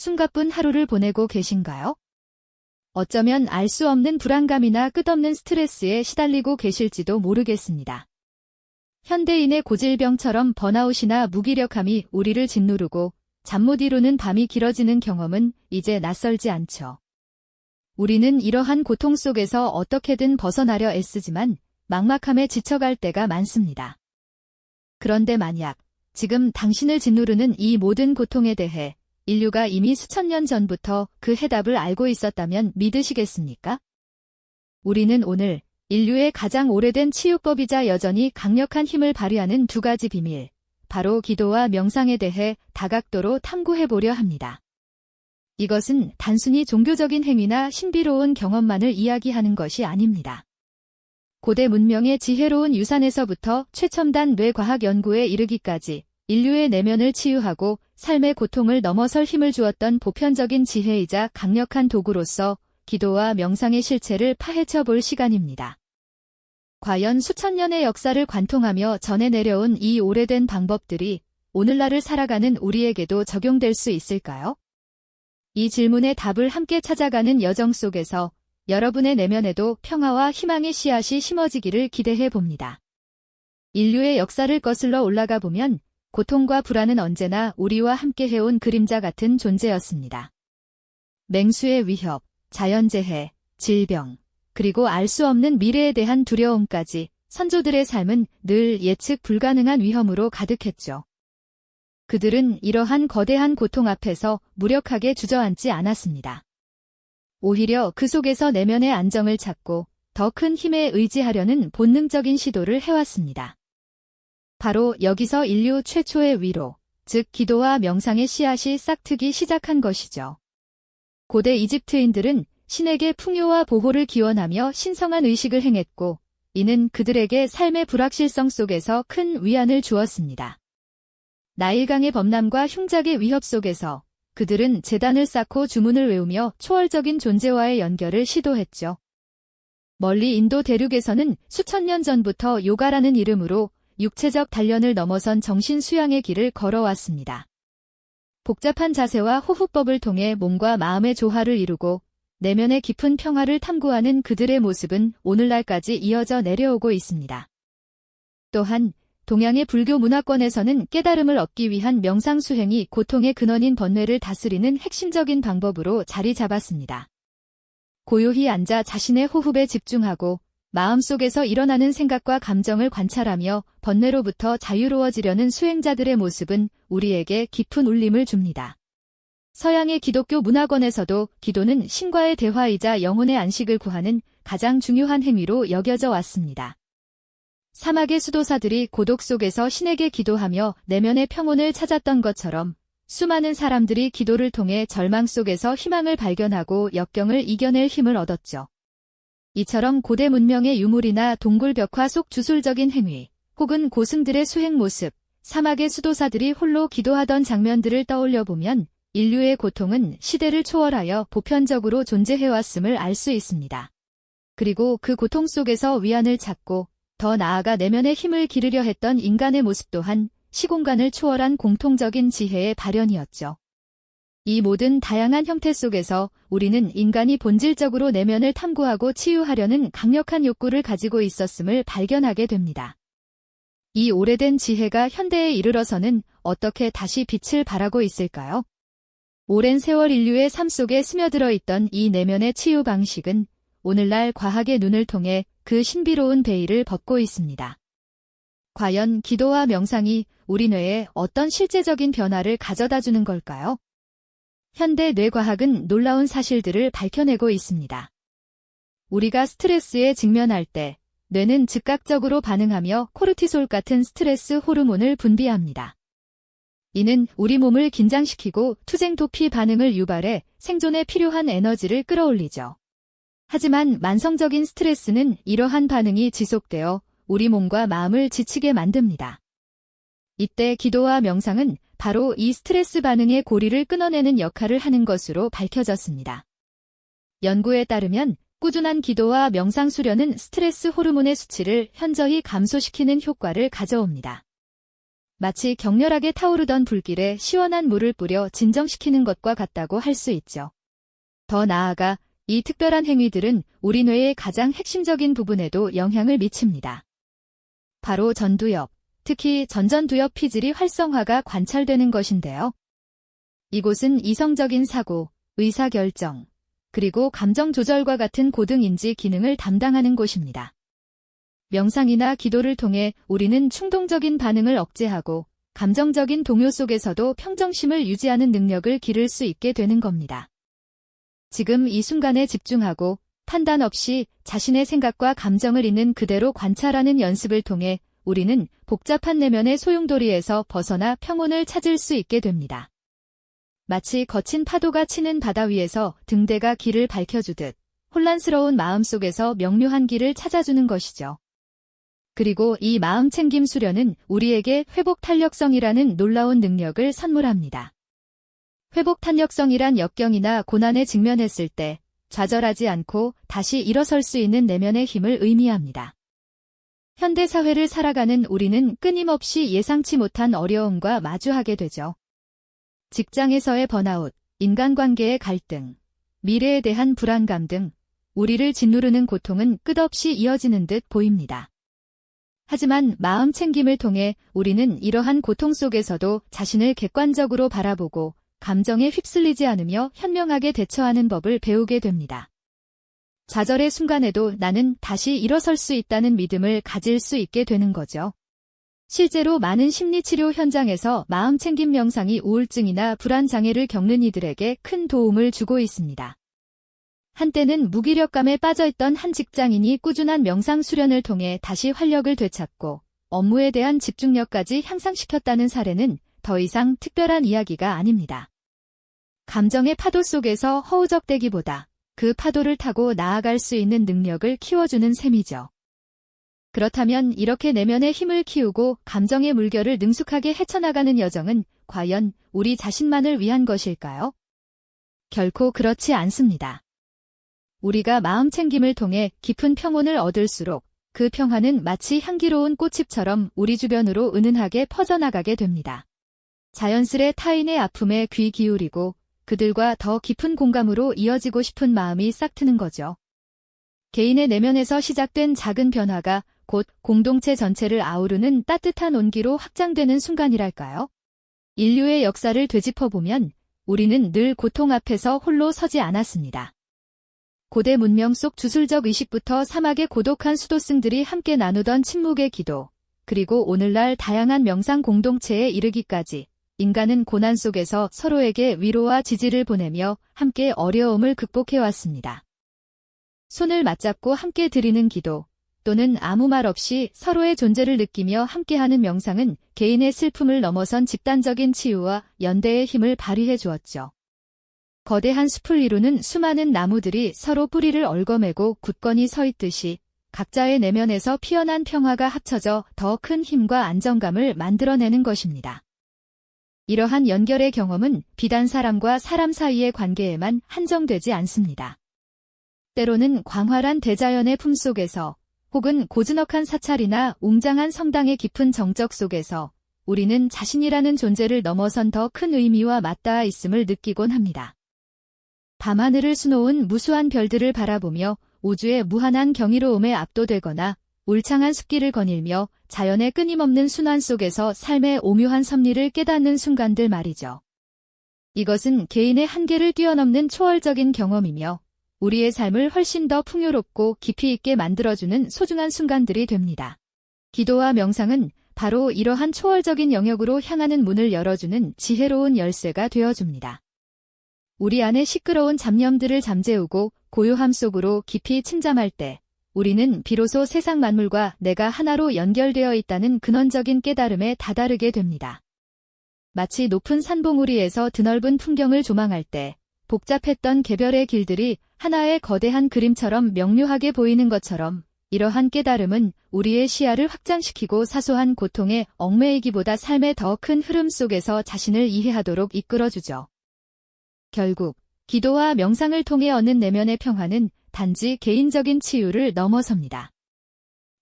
숨가쁜 하루를 보내고 계신가요? 어쩌면 알 수 없는 불안감이나 끝없는 스트레스에 시달리고 계실지도 모르겠습니다. 현대인의 고질병처럼 번아웃이나 무기력함이 우리를 짓누르고 잠 못 이루는 밤이 길어지는 경험은 이제 낯설지 않죠. 우리는 이러한 고통 속에서 어떻게든 벗어나려 애쓰지만 막막함에 지쳐갈 때가 많습니다. 그런데 만약 지금 당신을 짓누르는 이 모든 고통에 대해 인류가 이미 수천 년 전부터 그 해답을 알고 있었다면 믿으시겠습니까? 우리는 오늘 인류의 가장 오래된 치유법이자 여전히 강력한 힘을 발휘하는 두 가지 비밀, 바로 기도와 명상에 대해 다각도로 탐구해보려 합니다. 이것은 단순히 종교적인 행위나 신비로운 경험만을 이야기하는 것이 아닙니다. 고대 문명의 지혜로운 유산에서부터 최첨단 뇌과학 연구에 이르기까지 인류의 내면을 치유하고 삶의 고통을 넘어설 힘을 주었던 보편적인 지혜이자 강력한 도구로서 기도와 명상의 실체를 파헤쳐 볼 시간입니다. 과연 수천 년의 역사를 관통하며 전해 내려온 이 오래된 방법들이 오늘날을 살아가는 우리에게도 적용될 수 있을까요? 이 질문의 답을 함께 찾아가는 여정 속에서 여러분의 내면에도 평화와 희망의 씨앗이 심어지기를 기대해 봅니다. 인류의 역사를 거슬러 올라가 보면 고통과 불안은 언제나 우리와 함께 해온 그림자 같은 존재였습니다. 맹수의 위협, 자연재해, 질병, 그리고 알 수 없는 미래에 대한 두려움까지 선조들의 삶은 늘 예측 불가능한 위험으로 가득했죠. 그들은 이러한 거대한 고통 앞에서 무력하게 주저앉지 않았습니다. 오히려 그 속에서 내면의 안정을 찾고 더 큰 힘에 의지하려는 본능적인 시도를 해왔습니다. 바로 여기서 인류 최초의 위로, 즉 기도와 명상의 씨앗이 싹트기 시작한 것이죠. 고대 이집트인들은 신에게 풍요와 보호를 기원하며 신성한 의식을 행했고, 이는 그들에게 삶의 불확실성 속에서 큰 위안을 주었습니다. 나일강의 범람과 흉작의 위협 속에서 그들은 제단을 쌓고 주문을 외우며 초월적인 존재와의 연결을 시도했죠. 멀리 인도 대륙에서는 수천 년 전부터 요가라는 이름으로 육체적 단련을 넘어선 정신 수양의 길을 걸어왔습니다. 복잡한 자세와 호흡법을 통해 몸과 마음의 조화를 이루고 내면의 깊은 평화를 탐구하는 그들의 모습은 오늘날까지 이어져 내려오고 있습니다. 또한 동양의 불교 문화권에서는 깨달음을 얻기 위한 명상 수행이 고통의 근원인 번뇌를 다스리는 핵심적인 방법으로 자리 잡았습니다. 고요히 앉아 자신의 호흡에 집중하고 마음속에서 일어나는 생각과 감정을 관찰하며 번뇌로부터 자유로워지려는 수행자들의 모습은 우리에게 깊은 울림을 줍니다. 서양의 기독교 문화권에서도 기도는 신과의 대화이자 영혼의 안식을 구하는 가장 중요한 행위로 여겨져 왔습니다. 사막의 수도사들이 고독 속에서 신에게 기도하며 내면의 평온을 찾았던 것처럼 수많은 사람들이 기도를 통해 절망 속에서 희망을 발견하고 역경을 이겨낼 힘을 얻었죠. 이처럼 고대 문명의 유물이나 동굴 벽화 속 주술적인 행위, 혹은 고승들의 수행 모습, 사막의 수도사들이 홀로 기도하던 장면들을 떠올려 보면 인류의 고통은 시대를 초월하여 보편적으로 존재해왔음을 알 수 있습니다. 그리고 그 고통 속에서 위안을 찾고 더 나아가 내면의 힘을 기르려 했던 인간의 모습 또한 시공간을 초월한 공통적인 지혜의 발현이었죠. 이 모든 다양한 형태 속에서 우리는 인간이 본질적으로 내면을 탐구하고 치유하려는 강력한 욕구를 가지고 있었음을 발견하게 됩니다. 이 오래된 지혜가 현대에 이르러서는 어떻게 다시 빛을 발하고 있을까요? 오랜 세월 인류의 삶 속에 스며들어 있던 이 내면의 치유 방식은 오늘날 과학의 눈을 통해 그 신비로운 베일을 벗고 있습니다. 과연 기도와 명상이 우리 뇌에 어떤 실제적인 변화를 가져다 주는 걸까요? 현대 뇌과학은 놀라운 사실들을 밝혀내고 있습니다. 우리가 스트레스에 직면할 때 뇌는 즉각적으로 반응하며 코르티솔 같은 스트레스 호르몬을 분비합니다. 이는 우리 몸을 긴장시키고 투쟁 도피 반응을 유발해 생존에 필요한 에너지를 끌어올리죠. 하지만 만성적인 스트레스는 이러한 반응이 지속되어 우리 몸과 마음을 지치게 만듭니다. 이때 기도와 명상은 바로 이 스트레스 반응의 고리를 끊어내는 역할을 하는 것으로 밝혀졌습니다. 연구에 따르면 꾸준한 기도와 명상 수련은 스트레스 호르몬의 수치를 현저히 감소시키는 효과를 가져옵니다. 마치 격렬하게 타오르던 불길에 시원한 물을 뿌려 진정시키는 것과 같다고 할 수 있죠. 더 나아가 이 특별한 행위들은 우리 뇌의 가장 핵심적인 부분에도 영향을 미칩니다. 바로 전두엽, 특히 전전두엽 피질이 활성화가 관찰되는 것인데요. 이곳은 이성적인 사고, 의사결정, 그리고 감정 조절과 같은 고등인지 기능을 담당하는 곳입니다. 명상이나 기도를 통해 우리는 충동적인 반응을 억제하고 감정적인 동요 속에서도 평정심을 유지하는 능력을 기를 수 있게 되는 겁니다. 지금 이 순간에 집중하고 판단 없이 자신의 생각과 감정을 있는 그대로 관찰하는 연습을 통해 우리는 복잡한 내면의 소용돌이에서 벗어나 평온을 찾을 수 있게 됩니다. 마치 거친 파도가 치는 바다 위에서 등대가 길을 밝혀주듯 혼란스러운 마음 속에서 명료한 길을 찾아주는 것이죠. 그리고 이 마음 챙김 수련은 우리에게 회복 탄력성이라는 놀라운 능력을 선물합니다. 회복 탄력성이란 역경이나 고난에 직면했을 때 좌절하지 않고 다시 일어설 수 있는 내면의 힘을 의미합니다. 현대 사회를 살아가는 우리는 끊임없이 예상치 못한 어려움과 마주하게 되죠. 직장에서의 번아웃, 인간관계의 갈등, 미래에 대한 불안감 등 우리를 짓누르는 고통은 끝없이 이어지는 듯 보입니다. 하지만 마음 챙김을 통해 우리는 이러한 고통 속에서도 자신을 객관적으로 바라보고 감정에 휩쓸리지 않으며 현명하게 대처하는 법을 배우게 됩니다. 좌절의 순간에도 나는 다시 일어설 수 있다는 믿음을 가질 수 있게 되는 거죠. 실제로 많은 심리치료 현장에서 마음 챙김 명상이 우울증이나 불안 장애를 겪는 이들에게 큰 도움을 주고 있습니다. 한때는 무기력감에 빠져있던 한 직장인이 꾸준한 명상 수련을 통해 다시 활력을 되찾고 업무에 대한 집중력까지 향상시켰다는 사례는 더 이상 특별한 이야기가 아닙니다. 감정의 파도 속에서 허우적대기보다 그 파도를 타고 나아갈 수 있는 능력을 키워주는 셈이죠. 그렇다면 이렇게 내면의 힘을 키우고 감정의 물결을 능숙하게 헤쳐나가는 여정은 과연 우리 자신만을 위한 것일까요? 결코 그렇지 않습니다. 우리가 마음 챙김을 통해 깊은 평온을 얻을수록 그 평화는 마치 향기로운 꽃잎처럼 우리 주변으로 은은하게 퍼져나가게 됩니다. 자연스레 타인의 아픔에 귀 기울이고 그들과 더 깊은 공감으로 이어지고 싶은 마음이 싹트는 거죠. 개인의 내면에서 시작된 작은 변화가 곧 공동체 전체를 아우르는 따뜻한 온기로 확장되는 순간이랄까요? 인류의 역사를 되짚어보면 우리는 늘 고통 앞에서 홀로 서지 않았습니다. 고대 문명 속 주술적 의식부터 사막의 고독한 수도승들이 함께 나누던 침묵의 기도, 그리고 오늘날 다양한 명상 공동체에 이르기까지 인간은 고난 속에서 서로에게 위로와 지지를 보내며 함께 어려움을 극복해왔습니다. 손을 맞잡고 함께 드리는 기도, 또는 아무 말 없이 서로의 존재를 느끼며 함께하는 명상은 개인의 슬픔을 넘어선 집단적인 치유와 연대의 힘을 발휘해 주었죠. 거대한 숲을 이루는 수많은 나무들이 서로 뿌리를 얽어매고 굳건히 서 있듯이 각자의 내면에서 피어난 평화가 합쳐져 더 큰 힘과 안정감을 만들어내는 것입니다. 이러한 연결의 경험은 비단 사람과 사람 사이의 관계에만 한정되지 않습니다. 때로는 광활한 대자연의 품속에서 혹은 고즈넉한 사찰이나 웅장한 성당의 깊은 정적 속에서 우리는 자신이라는 존재를 넘어선 더 큰 의미와 맞닿아 있음을 느끼곤 합니다. 밤하늘을 수놓은 무수한 별들을 바라보며 우주의 무한한 경이로움에 압도되거나 울창한 숲길을 거닐며 자연의 끊임없는 순환 속에서 삶의 오묘한 섭리를 깨닫는 순간들 말이죠. 이것은 개인의 한계를 뛰어넘는 초월적인 경험이며 우리의 삶을 훨씬 더 풍요롭고 깊이 있게 만들어주는 소중한 순간들이 됩니다. 기도와 명상은 바로 이러한 초월적인 영역으로 향하는 문을 열어주는 지혜로운 열쇠가 되어줍니다. 우리 안의 시끄러운 잡념들을 잠재우고 고요함 속으로 깊이 침잠할 때 우리는 비로소 세상 만물과 내가 하나로 연결되어 있다는 근원적인 깨달음에 다다르게 됩니다. 마치 높은 산봉우리에서 드넓은 풍경을 조망할 때 복잡했던 개별의 길들이 하나의 거대한 그림처럼 명료하게 보이는 것처럼 이러한 깨달음은 우리의 시야를 확장시키고 사소한 고통에 얽매이기보다 삶의 더 큰 흐름 속에서 자신을 이해하도록 이끌어주죠. 결국 기도와 명상을 통해 얻는 내면의 평화는 단지 개인적인 치유를 넘어섭니다.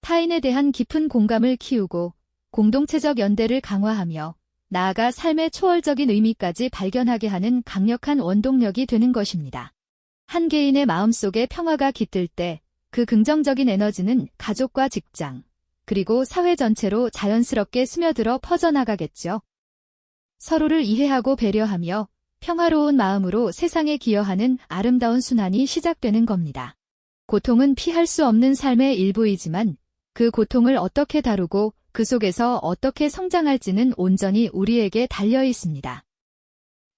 타인에 대한 깊은 공감을 키우고 공동체적 연대를 강화하며 나아가 삶의 초월적인 의미까지 발견하게 하는 강력한 원동력이 되는 것입니다. 한 개인의 마음속에 평화가 깃들 때 그 긍정적인 에너지는 가족과 직장, 그리고 사회 전체로 자연스럽게 스며들어 퍼져나가겠죠. 서로를 이해하고 배려하며 평화로운 마음으로 세상에 기여하는 아름다운 순환이 시작되는 겁니다. 고통은 피할 수 없는 삶의 일부이지만 그 고통을 어떻게 다루고 그 속에서 어떻게 성장할지는 온전히 우리에게 달려 있습니다.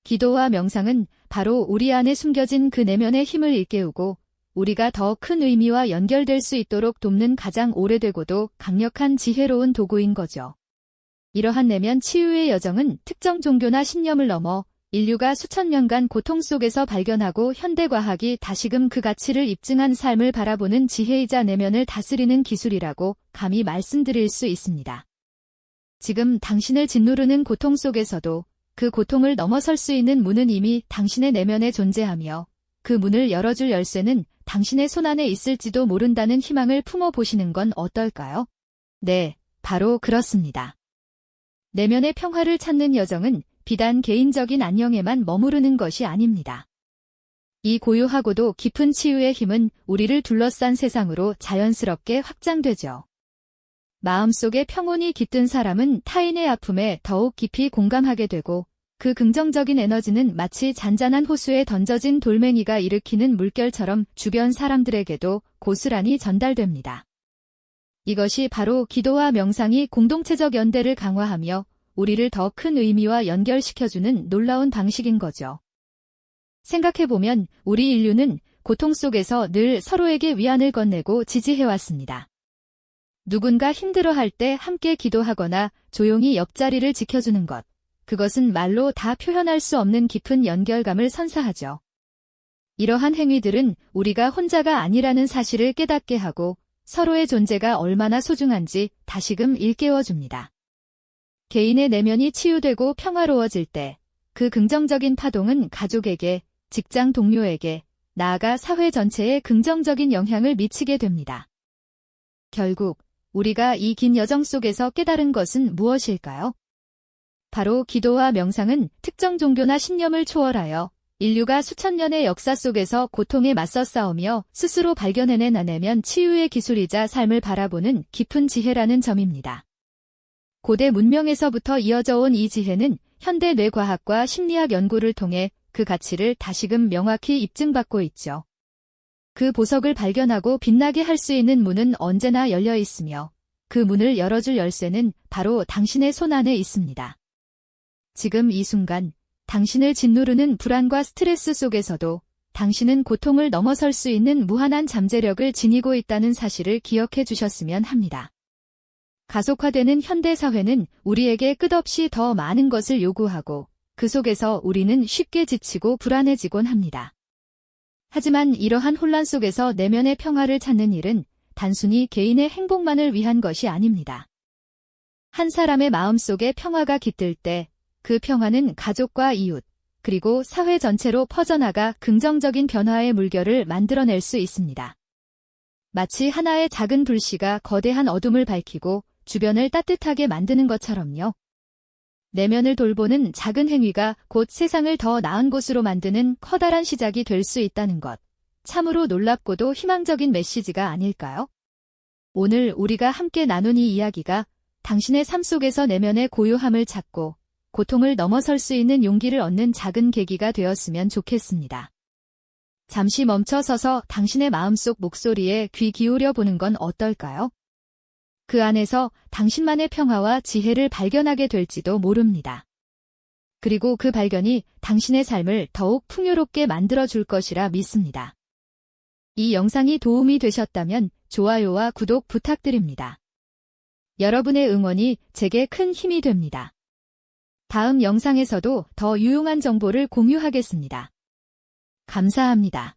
기도와 명상은 바로 우리 안에 숨겨진 그 내면의 힘을 일깨우고 우리가 더 큰 의미와 연결될 수 있도록 돕는 가장 오래되고도 강력한 지혜로운 도구인 거죠. 이러한 내면 치유의 여정은 특정 종교나 신념을 넘어 인류가 수천 년간 고통 속에서 발견하고 현대과학이 다시금 그 가치를 입증한 삶을 바라보는 지혜이자 내면을 다스리는 기술이라고 감히 말씀드릴 수 있습니다. 지금 당신을 짓누르는 고통 속에서도 그 고통을 넘어설 수 있는 문은 이미 당신의 내면에 존재하며 그 문을 열어줄 열쇠는 당신의 손안에 있을지도 모른다는 희망을 품어보시는 건 어떨까요? 네, 바로 그렇습니다. 내면의 평화를 찾는 여정은 비단 개인적인 안녕에만 머무르는 것이 아닙니다. 이 고요하고도 깊은 치유의 힘은 우리를 둘러싼 세상으로 자연스럽게 확장되죠. 마음속에 평온이 깃든 사람은 타인의 아픔에 더욱 깊이 공감하게 되고 그 긍정적인 에너지는 마치 잔잔한 호수에 던져진 돌멩이가 일으키는 물결처럼 주변 사람들에게도 고스란히 전달됩니다. 이것이 바로 기도와 명상이 공동체적 연대를 강화하며 우리를 더 큰 의미와 연결시켜주는 놀라운 방식인 거죠. 생각해보면 우리 인류는 고통 속에서 늘 서로에게 위안을 건네고 지지해왔습니다. 누군가 힘들어할 때 함께 기도하거나 조용히 옆자리를 지켜주는 것. 그것은 말로 다 표현할 수 없는 깊은 연결감을 선사하죠. 이러한 행위들은 우리가 혼자가 아니라는 사실을 깨닫게 하고 서로의 존재가 얼마나 소중한지 다시금 일깨워줍니다. 개인의 내면이 치유되고 평화로워질 때 그 긍정적인 파동은 가족에게, 직장 동료에게, 나아가 사회 전체에 긍정적인 영향을 미치게 됩니다. 결국 우리가 이 긴 여정 속에서 깨달은 것은 무엇일까요? 바로 기도와 명상은 특정 종교나 신념을 초월하여 인류가 수천 년의 역사 속에서 고통에 맞서 싸우며 스스로 발견해낸 내면 치유의 기술이자 삶을 바라보는 깊은 지혜라는 점입니다. 고대 문명에서부터 이어져 온 이 지혜는 현대 뇌과학과 심리학 연구를 통해 그 가치를 다시금 명확히 입증받고 있죠. 그 보석을 발견하고 빛나게 할 수 있는 문은 언제나 열려 있으며 그 문을 열어줄 열쇠는 바로 당신의 손 안에 있습니다. 지금 이 순간 당신을 짓누르는 불안과 스트레스 속에서도 당신은 고통을 넘어설 수 있는 무한한 잠재력을 지니고 있다는 사실을 기억해 주셨으면 합니다. 가속화되는 현대사회는 우리에게 끝없이 더 많은 것을 요구하고 그 속에서 우리는 쉽게 지치고 불안해지곤 합니다. 하지만 이러한 혼란 속에서 내면의 평화를 찾는 일은 단순히 개인의 행복만을 위한 것이 아닙니다. 한 사람의 마음속에 평화가 깃들 때 그 평화는 가족과 이웃, 그리고 사회 전체로 퍼져나가 긍정적인 변화의 물결을 만들어낼 수 있습니다. 마치 하나의 작은 불씨가 거대한 어둠을 밝히고 주변을 따뜻하게 만드는 것처럼요. 내면을 돌보는 작은 행위가 곧 세상을 더 나은 곳으로 만드는 커다란 시작이 될 수 있다는 것. 참으로 놀랍고도 희망적인 메시지가 아닐까요? 오늘 우리가 함께 나눈 이 이야기가 당신의 삶 속에서 내면의 고요함을 찾고 고통을 넘어설 수 있는 용기를 얻는 작은 계기가 되었으면 좋겠습니다. 잠시 멈춰서서 당신의 마음속 목소리에 귀 기울여 보는 건 어떨까요? 그 안에서 당신만의 평화와 지혜를 발견하게 될지도 모릅니다. 그리고 그 발견이 당신의 삶을 더욱 풍요롭게 만들어줄 것이라 믿습니다. 이 영상이 도움이 되셨다면 좋아요와 구독 부탁드립니다. 여러분의 응원이 제게 큰 힘이 됩니다. 다음 영상에서도 더 유용한 정보를 공유하겠습니다. 감사합니다.